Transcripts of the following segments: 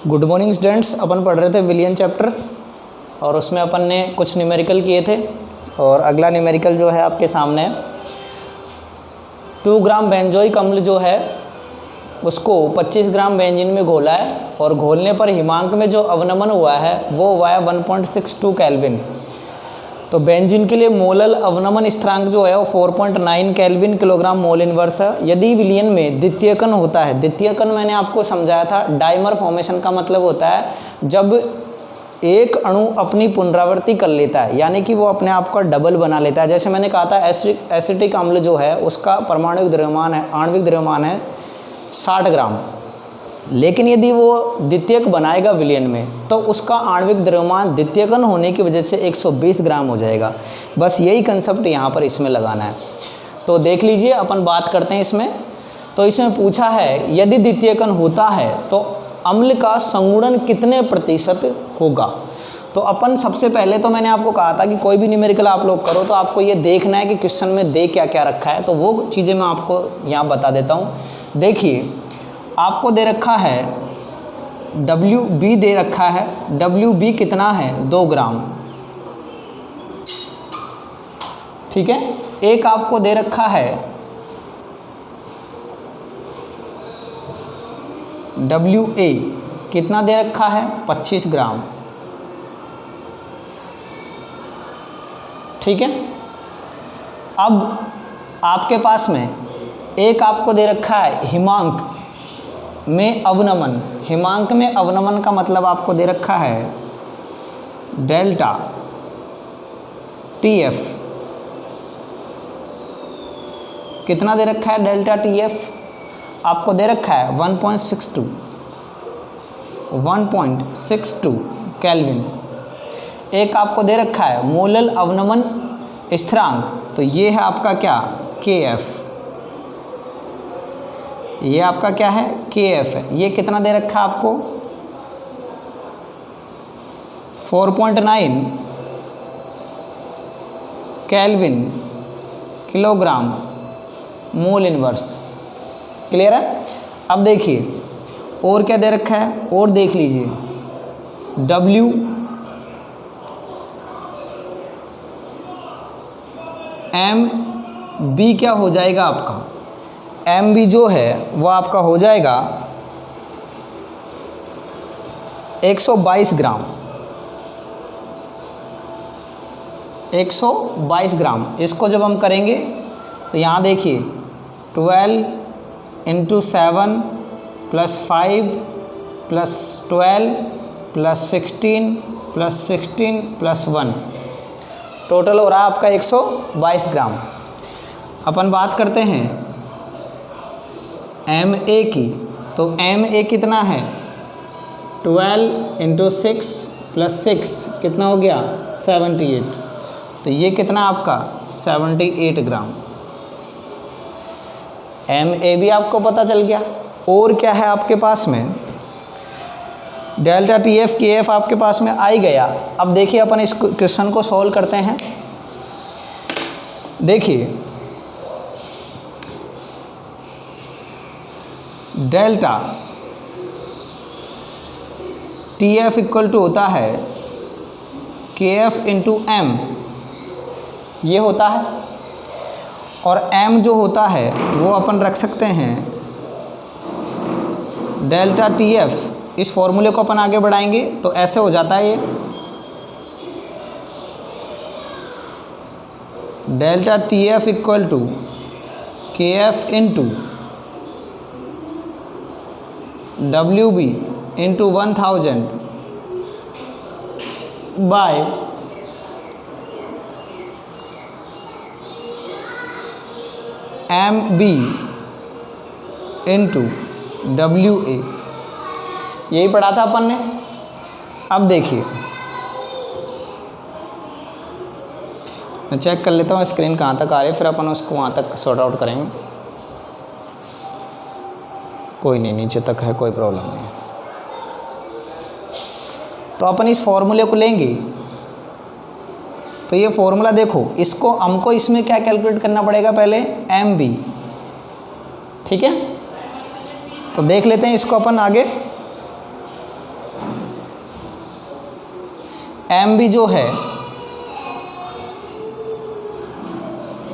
Good morning students. अपन पढ़ रहे थे विलियन चैप्टर और उसमें अपन ने कुछ न्यूमेरिकल किए थे और अगला न्यूमेरिकल जो है आपके सामने है। 2 ग्राम बेंजोइक अम्ल जो है उसको 25 ग्राम बेंजीन में घोला है और घोलने पर हिमांक में जो अवनमन हुआ है वो हुआ है 1.62 केल्विन। तो बेंजीन के लिए मोलल अवनमन स्थिरांक जो है वो 4.9 केल्विन किलोग्राम मोल इनवर्स है। यदि विलयन में द्वितीयकन होता है, द्वितीयकन मैंने आपको समझाया था, डाइमर फॉर्मेशन का मतलब होता है जब एक अणु अपनी पुनरावृत्ति कर लेता है, यानी कि वो अपने आप का डबल बना लेता है। जैसे मैंने कहा था एसिटिक अम्ल जो है उसका परमाणुक द्रव्यमान है, आणविक द्रव्यमान है 60 ग्राम, लेकिन यदि वो द्वितीयक बनाएगा विलयन में तो उसका आणविक द्रव्यमान द्वितीयकन होने की वजह से 120 ग्राम हो जाएगा। बस यही कंसेप्ट यहाँ पर इसमें लगाना है। तो देख लीजिए, अपन बात करते हैं इसमें। तो इसमें पूछा है यदि द्वितीयकन होता है तो अम्ल का संगुणन कितने प्रतिशत होगा। तो अपन सबसे पहले तो मैंने आपको कहा था कि कोई भी न्यूमेरिकल आप लोग करो तो आपको ये देखना है कि क्वेश्चन में दे क्या क्या रखा है, तो वो चीज़ें मैं आपको यहाँ बता देता हूँ। देखिए, आपको दे रखा है WB दे रखा है। WB कितना है? 2 ग्राम, ठीक है। एक आपको दे रखा है WA, कितना दे रखा है? 25 ग्राम, ठीक है। अब आपके पास में एक आपको दे रखा है हिमांक में अवनमन। हिमांक में अवनमन का मतलब आपको दे रखा है डेल्टा TF, कितना दे रखा है? डेल्टा TF आपको दे रखा है 1.62 केल्विन। एक आपको दे रखा है मोलल अवनमन स्थिरांक, तो ये है आपका क्या? KF। ये आपका क्या है? KF है। ये कितना दे रखा है आपको? 4.9 kelvin kilogram mole inverse. Clear है? अब देखिए और क्या दे रखा है, और देख लीजिए। MB क्या हो जाएगा आपका? MB जो है वो आपका हो जाएगा 122 ग्राम। 122 ग्राम। इसको जब हम करेंगे तो यहाँ देखिए 12 × 7 + 5 + 12 + 16 + 16 + 1, टोटल हो रहा है आपका 122 ग्राम। अपन बात करते हैं MA की, तो MA कितना है? 12 × 6 + 6 कितना हो गया? 78। तो ये कितना आपका? 78 ग्राम। MA भी आपको पता चल गया। और क्या है आपके पास में? डेल्टा TF KF आपके पास में आ ही गया। अब देखिए अपन इस क्वेश्चन को सॉल्व करते हैं। देखिए, डेल्टा TF इक्वल टू होता है KF × M, ये होता है। और M जो होता है वो अपन रख सकते हैं डेल्टा TF। इस फॉर्मूले को अपन आगे बढ़ाएंगे तो ऐसे हो जाता है ये delta TF equal to KF × WB × 1000 by MB × WA। यही पढ़ा था अपन ने। अब देखिए, मैं चेक कर लेता हूँ स्क्रीन कहाँ तक आ रही है, फिर अपन उसको वहाँ तक सॉर्ट आउट करेंगे। कोई नहीं, नीचे तक है, कोई प्रॉब्लम नहीं। तो अपन इस फॉर्मूले को लेंगे, तो ये फॉर्मूला देखो, इसको हमको इसमें क्या कैलकुलेट करना पड़ेगा? पहले MB, ठीक है। तो देख लेते हैं इसको अपन आगे। एम बी जो है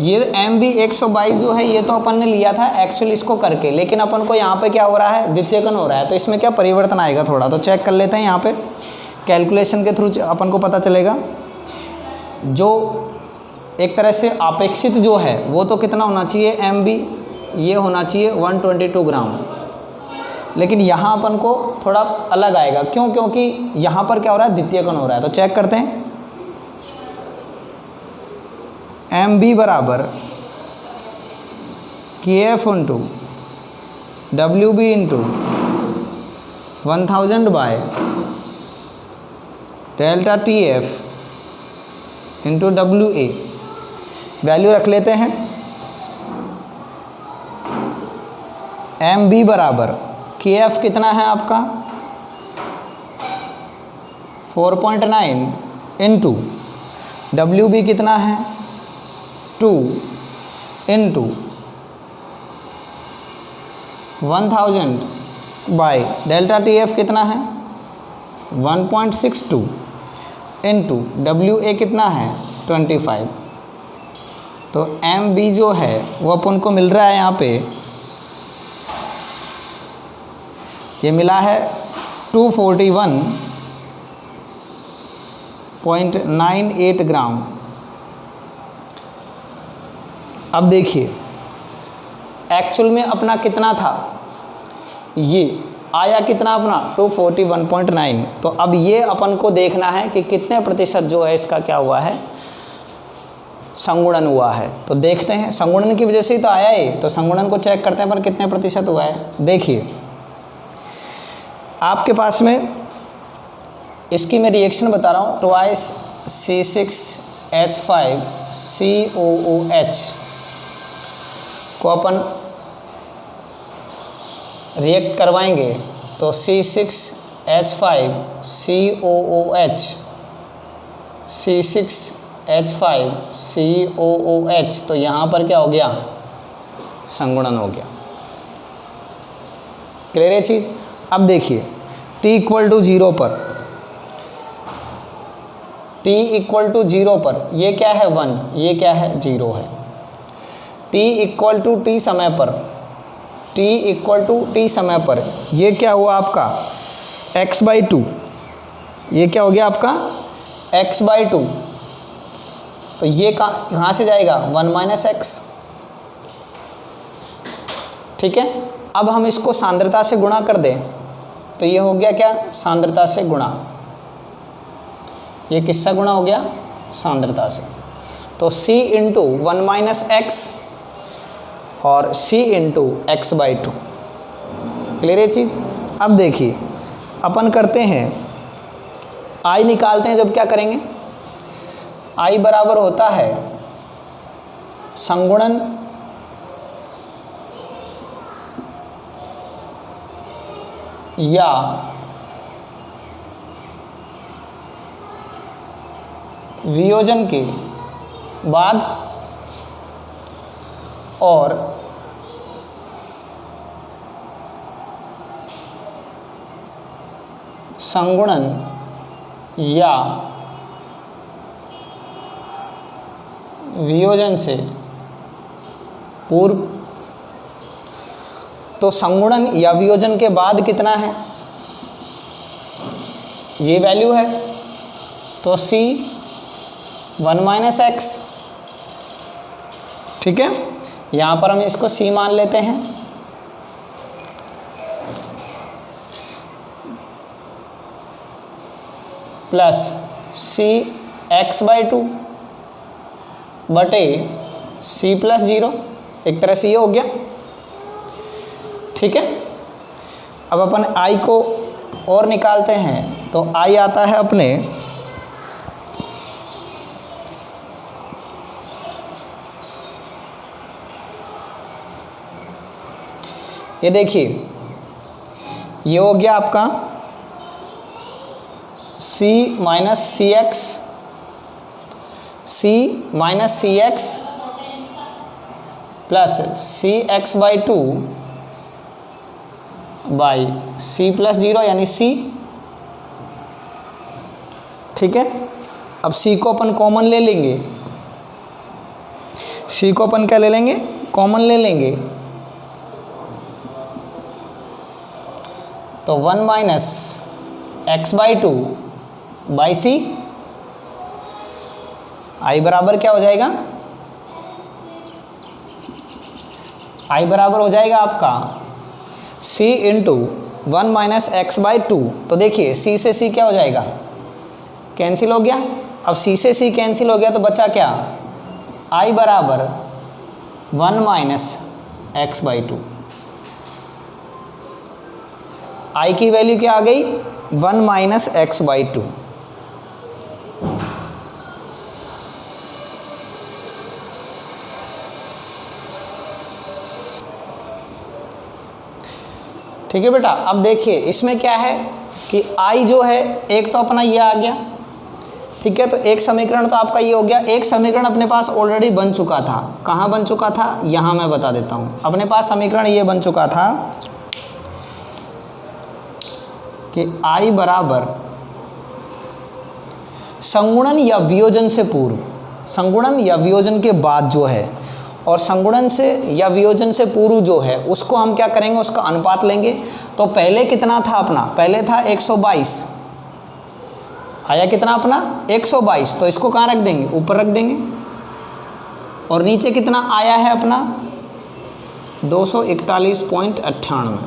ये एम बी 122 जो है ये तो अपन ने लिया था एक्चुअली इसको करके, लेकिन अपन को यहाँ पे क्या हो रहा है, द्वितीयकन हो रहा है, तो इसमें क्या परिवर्तन आएगा थोड़ा, तो चेक कर लेते हैं यहाँ पे कैलकुलेशन के थ्रू अपन को पता चलेगा। जो एक तरह से अपेक्षित जो है वो तो कितना होना चाहिए एम बी, ये होना चाहिए 122 ग्राम, लेकिन यहाँ अपन को थोड़ा अलग आएगा, क्यों, क्योंकि यहाँ पर क्या हो रहा है, द्वितीयकन हो रहा है। तो चेक करते हैं, एम बी बराबर K F into W B into 1000 by delta T F into W A. Value रख लेते हैं, एम बी बराबर के एफ कितना है आपका 4.9 इंटू डब्ल्यू बी कितना है 2 into 1000 by delta T F कितना है 1.62 इंटू डब्ल्यू ए कितना है 25। तो एम बी जो है वो अपन को मिल रहा है यहाँ पे, ये मिला है 241.98 ग्राम। अब देखिए एक्चुअल में अपना कितना था, ये आया कितना अपना 241.9। तो अब ये अपन को देखना है कि कितने प्रतिशत जो है इसका क्या हुआ है, संगुणन हुआ है। तो देखते हैं, संगुणन की वजह से ही तो आया है, तो संगुणन को चेक करते हैं पर कितने प्रतिशत हुआ है। देखिए आपके पास में इसकी मैं रिएक्शन बता रहा हूँ, ट्वाइस C6H5COOH को अपन रिएक्ट करवाएंगे तो C6H5COOH C6H5COOH, तो यहाँ पर क्या हो गया, संगुणन हो गया। क्लियर है चीज़। अब देखिए t इक्वल टू 0 पर, t इक्वल टू 0 पर ये क्या है 1, ये क्या है 0 है। t इक्वल टू टी समय पर, t इक्वल टू टी समय पर ये क्या हुआ आपका x/2, ये क्या हो गया आपका x/2। तो ये कहाँ से जाएगा 1 - x। ठीक है, अब हम इसको सांद्रता से गुणा कर दें तो ये हो गया क्या, सांद्रता से गुणा। ये किससे गुणा हो गया, सांद्रता से। तो c इंटू 1 - x और c इंटू x/2। क्लियर है चीज़। अब देखिए अपन करते हैं I निकालते हैं, जब क्या करेंगे I बराबर होता है संगुणन या वियोजन के बाद और संगुणन या वियोजन से पूर्व। तो संगुणन या वियोजन के बाद कितना है, ये वैल्यू है, तो c 1 - x। ठीक है, यहाँ पर हम इसको c मान लेते हैं। प्लस c x/2 बटे c + 0, एक तरह से ये हो गया। ठीक है, अब अपन I को और निकालते हैं तो I आता है अपने ये देखिए, ये हो गया आपका C - CX, C - CX plus CX/2 by C + 0 यानी C। ठीक है, अब सी को अपन कॉमन ले लेंगे, सी को अपन क्या ले लेंगे, कॉमन ले लेंगे, तो 1 minus X by two by C, I बराबर क्या हो जाएगा, आई बराबर हो जाएगा आपका c into 1 minus X by to. तो देखिए c से c क्या हो जाएगा, कैंसिल हो गया। अब c से c कैंसिल हो गया तो बचा क्या, i बराबर 1 माइनस एक्स बाई टू। आई की वैल्यू क्या आ गई, 1 माइनस एक्स बाई टू। ठीक है बेटा। अब देखिए इसमें क्या है कि आई जो है एक तो अपना ये आ गया, ठीक है, तो एक समीकरण तो आपका ये हो गया। एक समीकरण अपने पास ऑलरेडी बन चुका था, कहाँ बन चुका था, यहाँ मैं बता देता हूँ। अपने पास समीकरण ये बन चुका था कि आई बराबर संगुणन या वियोजन से पूर्व, संगुणन या वियोजन के बाद जो है, और संगुणन से या वियोजन से पूर्व जो है उसको हम क्या करेंगे, उसका अनुपात लेंगे। तो पहले कितना था अपना, पहले था 122, आया कितना अपना 122, तो इसको कहाँ रख देंगे, ऊपर रख देंगे। और नीचे कितना आया है अपना 241.98।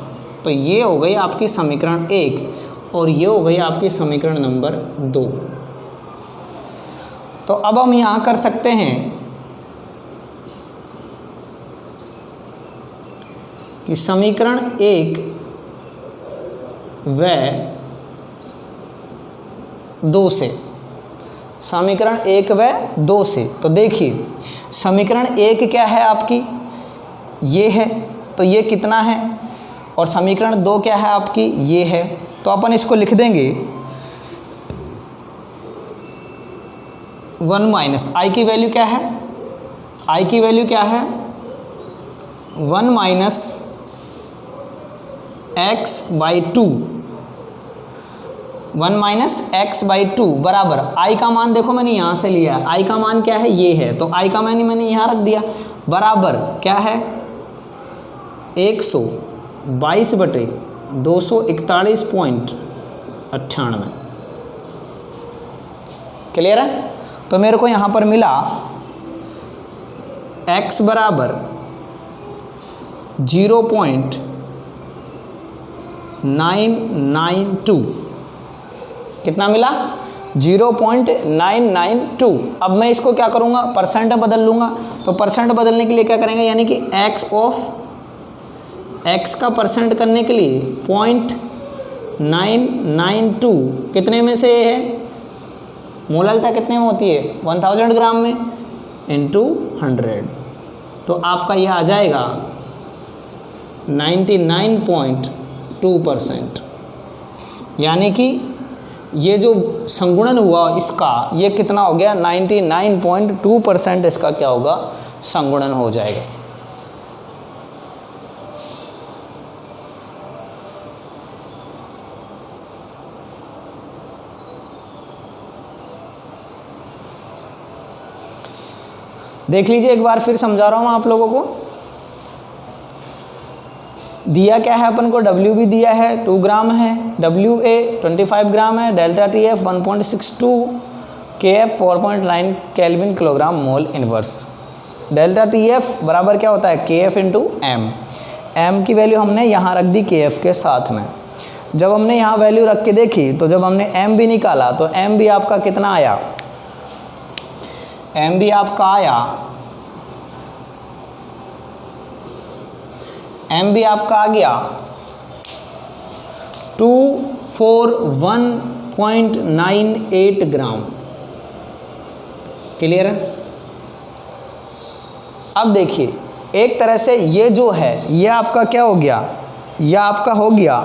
तो ये हो गई आपकी समीकरण 1 और ये हो गई आपकी समीकरण नंबर 2। तो अब हम यहाँ कर सकते हैं कि समीकरण 1 व 2 से, समीकरण 1 व 2 से, तो देखिए समीकरण 1 क्या है आपकी, ये है, तो ये कितना है, और समीकरण 2 क्या है आपकी, ये है। तो अपन इसको लिख देंगे 1 माइनस आई की वैल्यू क्या है, आई की वैल्यू क्या है 1 minus X by to, 1 minus X by to बराबर आई का मान देखो मैंने यहाँ से लिया, आई का मान क्या है, ये है, तो आई का मान मैंने यहाँ रख दिया, बराबर क्या है 122/241.98। क्लियर है। तो मेरे को यहाँ पर मिला x बराबर 0.992, कितना मिला 0.992। अब मैं इसको क्या करूँगा, परसेंट में बदल लूँगा। तो परसेंट बदलने के लिए क्या करेंगे, यानी कि x का परसेंट करने के लिए 0.992 कितने में से है, मोललता कितने में होती है 1000 ग्राम में, इंटू 100। तो आपका यह आ जाएगा 99.2%। यानी कि ये जो संगुणन हुआ इसका, ये कितना हो गया 99.2% इसका क्या होगा, संगुणन हो जाएगा। देख लीजिए एक बार फिर समझा रहा हूँ आप लोगों को। दिया क्या है अपन को, W भी दिया है 2 ग्राम है, WA 25 ग्राम है, delta TF 1.62, KF 4.9 kelvin kilogram mole inverse. Delta TF बराबर क्या होता है, KF इंटू M। M की वैल्यू हमने यहाँ रख दी KF के साथ में। जब हमने यहाँ वैल्यू रख के देखी तो जब हमने M भी निकाला तो M भी आपका कितना आया, M भी आपका आया, M भी आपका आ गया 241.98 ग्राम। क्लियर है। अब देखिए एक तरह से ये जो है ये आपका क्या हो गया, ये आपका हो गया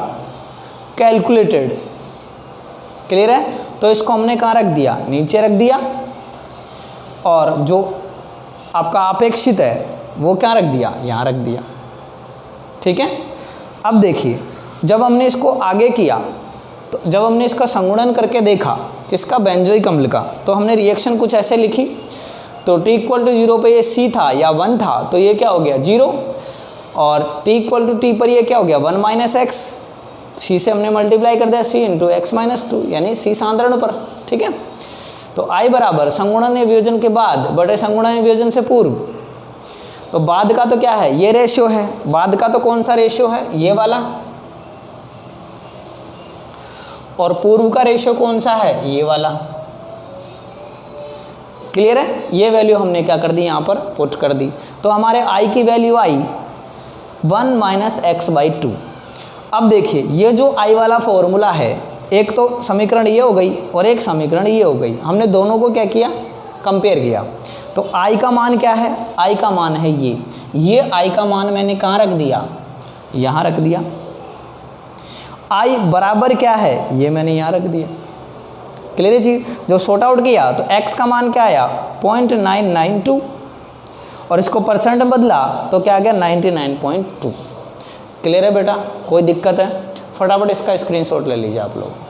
कैलकुलेटेड। क्लियर है। तो इसको हमने कहाँ रख दिया, नीचे रख दिया, और जो आपका अपेक्षित है वो क्या रख दिया, यहाँ रख दिया। ठीक है। अब देखिए जब हमने इसको आगे किया तो जब हमने इसका संगुणन करके देखा किसका, बेंजोइक अम्ल का। तो हमने रिएक्शन कुछ ऐसे लिखी, तो t इक्वल टू 0 पर ये C था या 1 था, तो ये क्या हो गया 0, और t इक्वल टू t पर ये क्या हो गया 1 माइनस एक्स, C से हमने मल्टीप्लाई कर दिया C इंटू एक्स माइनस 2, यानी C सांद्रण पर। ठीक है, तो I बराबर संगुणन या वियोजन के बाद बटे संगुणन या वियोजन से पूर्व। तो बाद का तो क्या है, ये रेशियो है, बाद का तो कौन सा रेशियो है, ये वाला, और पूर्व का रेशियो कौन सा है, ये वाला। क्लियर है, ये वैल्यू हमने क्या कर दी, यहाँ पर पुट कर दी। तो हमारे I की value I 1 minus X by 2। अब देखिए ये जो I वाला फॉर्मूला है, एक तो समीकरण ये हो गई और एक समीकरण ये हो गई, हमने दोनों को क्या किया, कंपेयर किया। तो I का मान क्या है, I का मान है ये I का मान मैंने कहाँ रख दिया, यहाँ रख दिया। I बराबर क्या है, ये मैंने यहाँ रख दिया। क्लियर है जी, जो सॉर्ट आउट किया तो x का मान क्या आया 0.992, और इसको परसेंट में बदला तो क्या आ गया 99.2। क्लियर है बेटा, कोई दिक्कत है, फटाफट इसका स्क्रीनशॉट ले लीजिए आप लोग।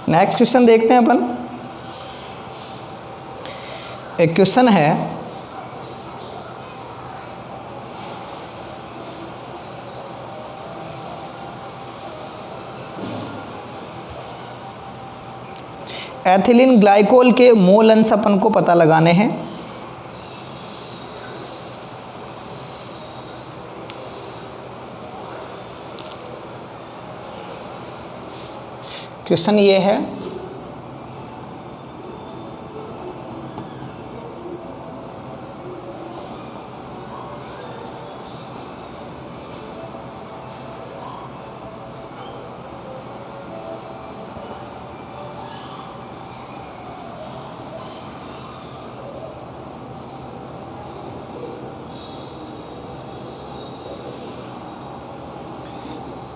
नेक्स्ट क्वेश्चन देखते हैं अपन। एक क्वेश्चन है, एथिलीन ग्लाइकोल के मोल अंश अपन को पता लगाने हैं। क्वेश्चन ये है,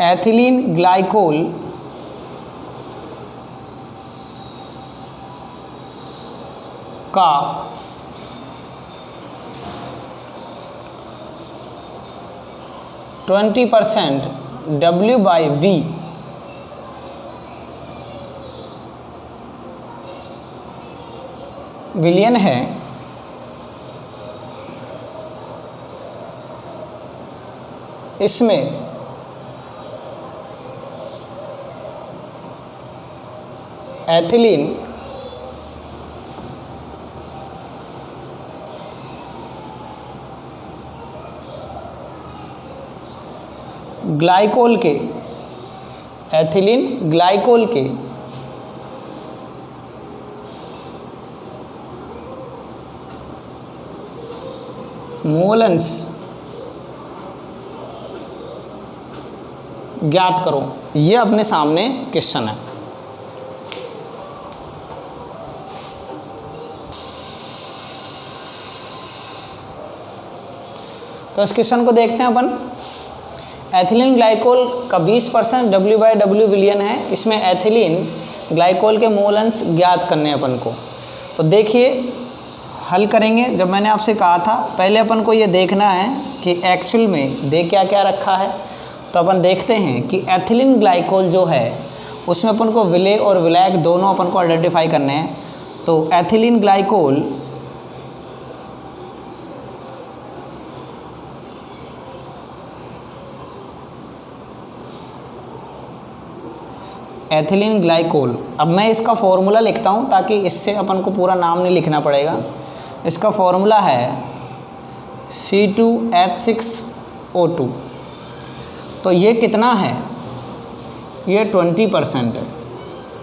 एथिलीन ग्लाइकोल का %20 W/V विलियन है, इसमें एथिलीन ग्लाइकोल के, एथिलीन ग्लाइकोल के मोल अंश ज्ञात करो। ये अपने सामने क्वेश्चन है। तो इस क्वेश्चन को देखते हैं अपन। एथिलीन ग्लाइकोल का 20% W/W विलियन है, इसमें एथिलीन ग्लाइकोल के मोल अंश ज्ञात करने अपन को। तो देखिए हल करेंगे। जब मैंने आपसे कहा था पहले अपन को ये देखना है कि एक्चुअल में दे क्या क्या रखा है। तो अपन देखते हैं कि एथिलीन ग्लाइकोल जो है उसमें अपन को विलेय और विलायक दोनों अपन को आइडेंटिफाई करने हैं। तो एथिलीन ग्लाइकोल अब मैं इसका फॉर्मूला लिखता हूँ ताकि इससे अपन को पूरा नाम नहीं लिखना पड़ेगा। इसका फॉर्मूला है C2H6O2। तो ये कितना है, ये 20% है।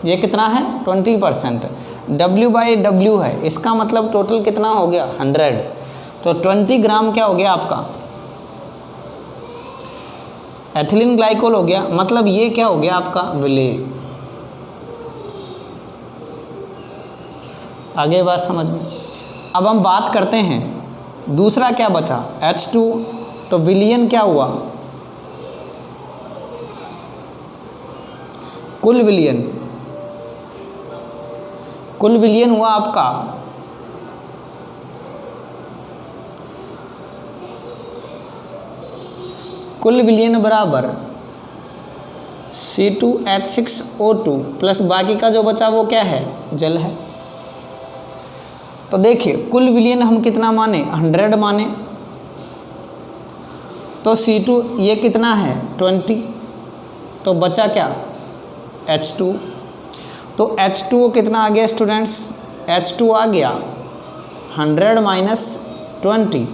ये कितना है, 20%। W/W है, इसका मतलब टोटल कितना हो गया, 100। तो 20 ग्राम क्या हो गया आपका एथिलीन ग्लाइकोल हो गया। मतलब ये क्या हो गया आपका विलेय। आगे बात समझ में। अब हम बात करते हैं दूसरा क्या बचा, H2। तो विलियन क्या हुआ, कुल विलियन हुआ आपका कुल विलियन बराबर C2H6O2 प्लस बाकी का जो बचा वो क्या है, जल है। तो देखिए कुल विलियन हम कितना माने, 100 माने। तो C2 ये कितना है, 20। तो बचा क्या, H2। तो H2O कितना आ गया स्टूडेंट्स, H2 आ गया 100 - 20,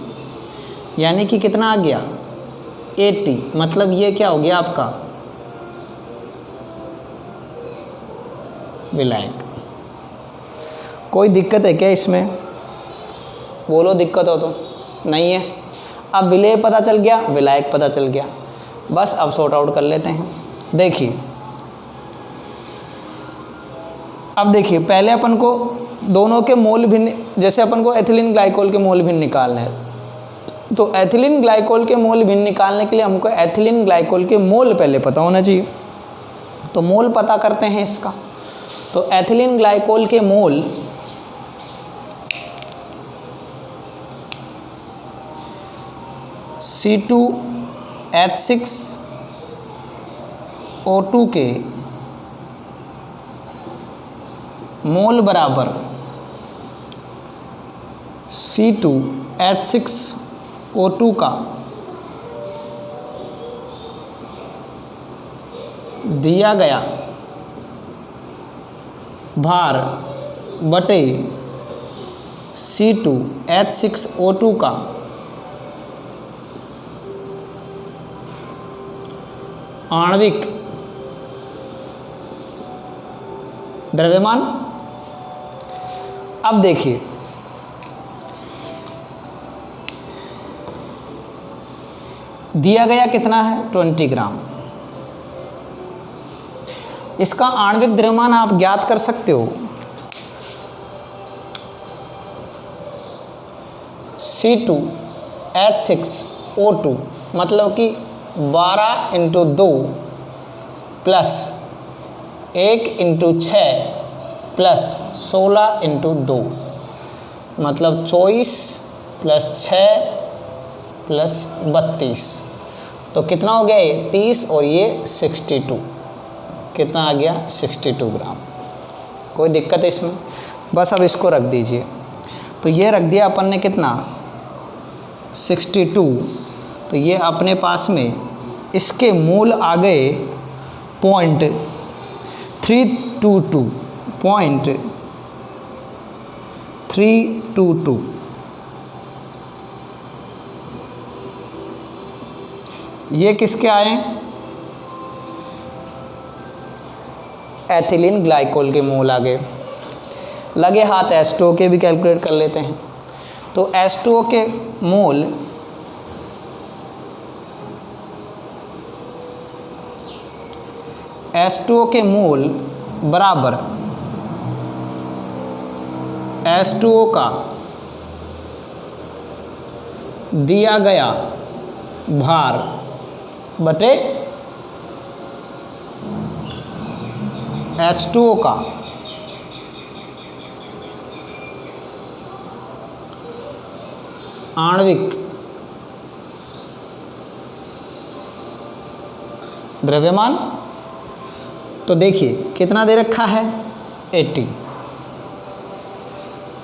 यानी कि कितना आ गया, 80। मतलब ये क्या हो गया आपका विलायक। कोई दिक्कत है क्या इसमें, बोलो दिक्कत हो तो। नहीं है। अब विलेय पता चल गया, विलायक पता चल गया, बस अब सॉर्ट आउट कर लेते हैं। देखिए अब देखिए पहले अपन को दोनों के मोल भिन्न, जैसे अपन को एथिलीन ग्लाइकोल के मोल भिन्न निकालना है, तो एथिलीन ग्लाइकोल के मोल भिन्न निकालने के लिए हमको एथिलीन ग्लाइकोल के मोल पहले पता होना चाहिए। तो मोल पता करते हैं इसका। तो एथिलीन ग्लाइकोल के मोल C2H6O2 के मोल बराबर C2H6O2 का दिया गया भार बटे C2H6O2 का आणविक द्रव्यमान। अब देखिए दिया गया कितना है, 20 ग्राम। इसका आणविक द्रव्यमान आप ज्ञात कर सकते हो, C2H6O2 मतलब कि 12 × 2 प्लस 1 × 6 प्लस 16 × 2 मतलब 24 प्लस 6 प्लस 32। तो कितना हो गया ये 30 और ये 62। कितना आ गया 62 ग्राम। कोई दिक्कत है इसमें, बस अब इसको रख दीजिए। तो ये रख दिया अपन ने कितना 62। तो ये अपने पास में इसके मूल आ गए 0.322 ये किसके आए, एथिलीन ग्लाइकोल के मोल आ गए। लगे हाथ H2O के भी कैलकुलेट कर लेते हैं। तो H2O के मोल H2O के मोल बराबर H2O का दिया गया भार बटे H2O का आणविक द्रव्यमान। तो देखिए कितना दे रखा है 80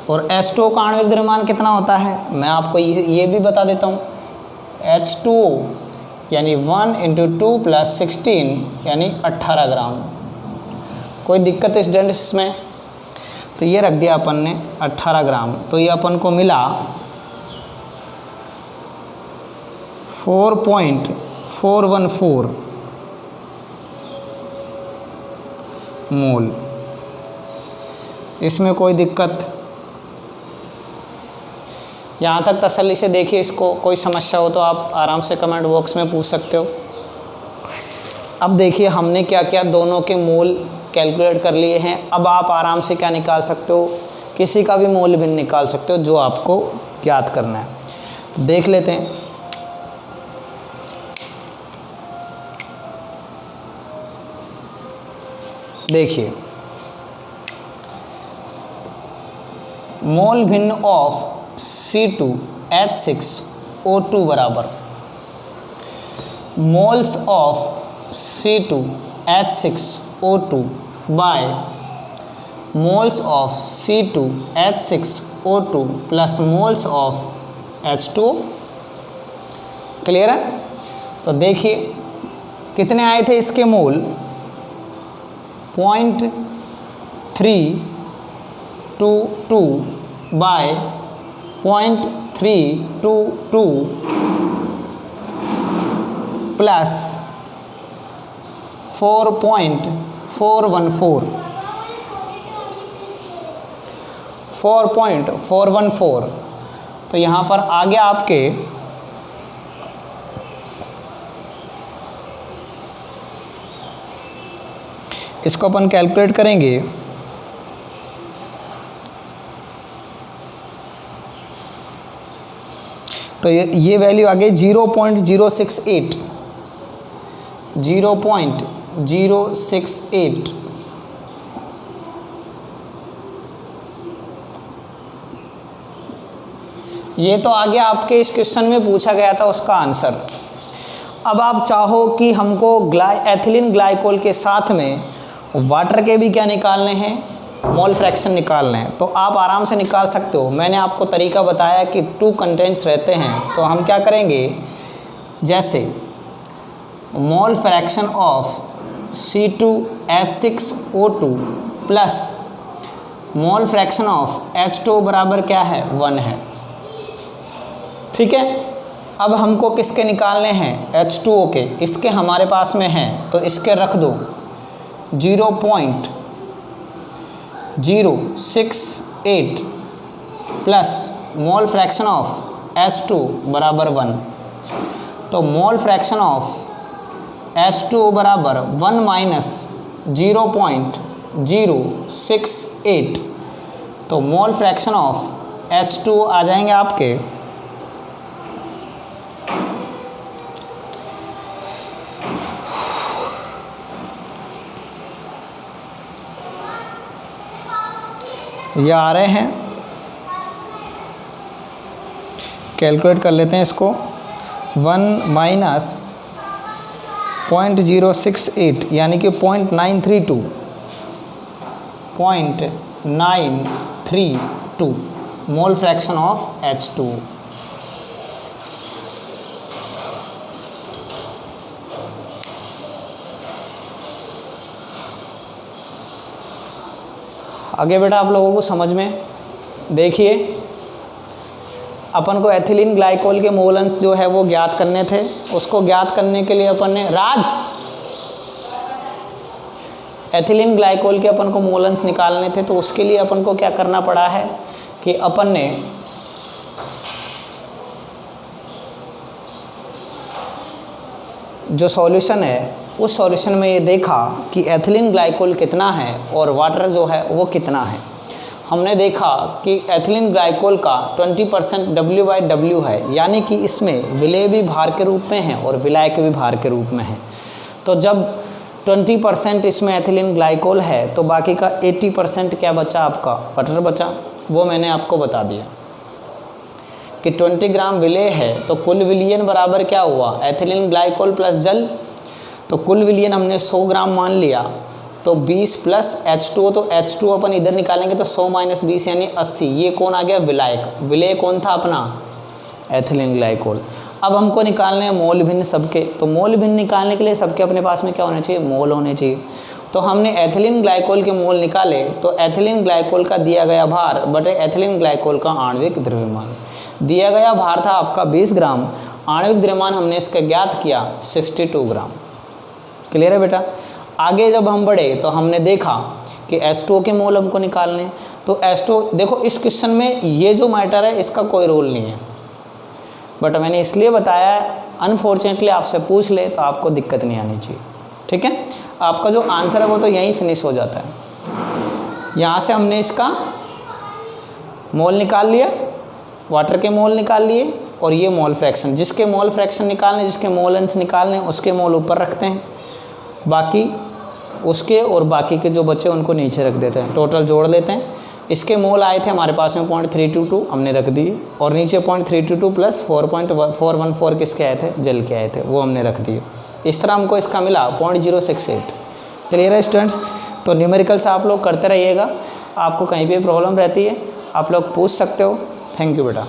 और H2O का आणविक द्रव्यमान कितना होता है, मैं आपको ये भी बता देता हूँ। H2O यानी 1 × 2 + 16 यानी 18 ग्राम। कोई दिक्कत स्टूडेंट इसमें। तो ये रख दिया अपन ने 18 ग्राम, तो ये अपन को मिला 4.414 मोल। इसमें कोई दिक्कत? यहाँ तक तसल्ली से देखिए इसको, कोई समस्या हो तो आप आराम से कमेंट बॉक्स में पूछ सकते हो। अब देखिए हमने क्या किया, दोनों के मोल कैलकुलेट कर लिए हैं। अब आप आराम से क्या निकाल सकते हो, किसी का भी मोल भिन्न निकाल सकते हो जो आपको ज्ञात करना है। तो देख लेते हैं। देखिए मोल भिन्न ऑफ C2H6O2 बराबर moles of C2H6O2 by moles of C2H6O2 plus moles of H2O। Clear है? तो देखिए कितने आए थे इसके मोल, 0.322 बाय 0.322 प्लस 4.414। तो यहाँ पर आ गया आपके इसको अपन कैलकुलेट करेंगे तो ये वैल्यू आ गई 0.068 0.068। ये तो आगे आपके इस क्वेश्चन में पूछा गया था उसका आंसर। अब आप चाहो कि हमको एथिलीन ग्लाइकोल के साथ में वाटर के भी क्या निकालने हैं, मोल फ्रैक्शन निकालने हैं, तो आप आराम से निकाल सकते हो। मैंने आपको तरीका बताया कि 2 कंटेंट्स रहते हैं, तो हम क्या करेंगे, जैसे mole fraction of C2H6O2 plus mole fraction of H2O बराबर क्या है, 1 है। ठीक है। अब हमको किसके निकालने हैं, H2O के। इसके हमारे पास में हैं तो इसके रख दो 0.068 plus mole fraction of H2 बराबर 1। तो मोल फ्रैक्शन ऑफ H2O बराबर 1 माइनस 0.068। तो मोल फ्रैक्शन ऑफ H2O आ जाएंगे आपके 1 आ रहे हैं, कैलकुलेट कर लेते हैं इसको। 1 माइनस 0.068 यानी कि 0.932 मोल फ्रैक्शन ऑफ H2। आगे बेटा आप लोगों को समझ में, देखिए अपन को एथिलीन ग्लाइकोल के मोल अंश जो है वो ज्ञात करने थे। उसको ज्ञात करने के लिए अपन ने एथिलीन ग्लाइकोल के अपन को मोल अंश निकालने थे, तो उसके लिए अपन को क्या करना पड़ा है कि अपन ने जो सॉल्यूशन है उस सॉल्यूशन में ये देखा कि एथिलीन ग्लाइकोल कितना है और वाटर जो है वो कितना है। हमने देखा कि एथिलीन ग्लाइकोल का 20% W/W है, यानी कि इसमें विलेय भी भार के रूप में है और विलायक भी भार के रूप में है। तो जब 20% इसमें एथिलीन ग्लाइकोल है तो बाकी का 80% क्या बचा, आपका वाटर बचा। वो मैंने आपको बता दिया कि 20 ग्राम विलेय है तो कुल विलयन बराबर क्या हुआ, एथिलीन ग्लाइकोल प्लस जल। तो कुल विलयन हमने 100 ग्राम मान लिया, तो 20 प्लस H2O, तो H2O अपन इधर निकालेंगे तो 100 माइनस 20 यानी 80। ये कौन आ गया, विलायक। विलेय कौन था अपना, एथिलीन ग्लाइकोल। अब हमको निकालने हैं मोल भिन्न सबके। तो मोल भिन्न निकालने के लिए सबके अपने पास में क्या होने चाहिए, मोल होने चाहिए। तो हमने एथिलीन ग्लाइकोल के मोल निकाले, तो एथिलीन ग्लाइकोल का दिया गया भार बटे एथिलीन ग्लाइकोल का आणविक द्रव्यमान, दिया गया भार था आपका 20 ग्राम, आणविक द्रव्यमान हमने इसका ज्ञात किया 62 ग्राम। क्लियर है बेटा। आगे जब हम बढ़े तो हमने देखा कि H2O के मोल हमको निकालने, तो H2O देखो इस क्वेश्चन में ये जो मैटर है इसका कोई रोल नहीं है, बट मैंने इसलिए बताया अनफॉर्चुनेटली आपसे पूछ ले तो आपको दिक्कत नहीं आनी चाहिए। ठीक है, आपका जो आंसर है वो तो यहीं फिनिश हो जाता है। यहाँ से हमने इसका मोल निकाल लिया, वाटर के मोल निकाल लिए, और ये मोल फ्रैक्शन, जिसके मोल फ्रैक्शन निकालने, जिसके मोल अंश निकालने, उसके मोल ऊपर रखते हैं, बाकी उसके और बाकी के जो बचे उनको नीचे रख देते हैं, टोटल जोड़ लेते हैं। इसके मोल आए थे हमारे पास में 0.322 हमने रख दिए, और नीचे 0.322 प्लस 4.414 किसके आए थे, जल के आए थे, वो हमने रख दिए। इस तरह हमको इसका मिला 0.068। क्लियर है स्टूडेंट्स। तो न्यूमेरिकल्स आप लोग करते रहिएगा, आपको कहीं भी प्रॉब्लम रहती है आप लोग पूछ सकते हो। थैंक यू बेटा।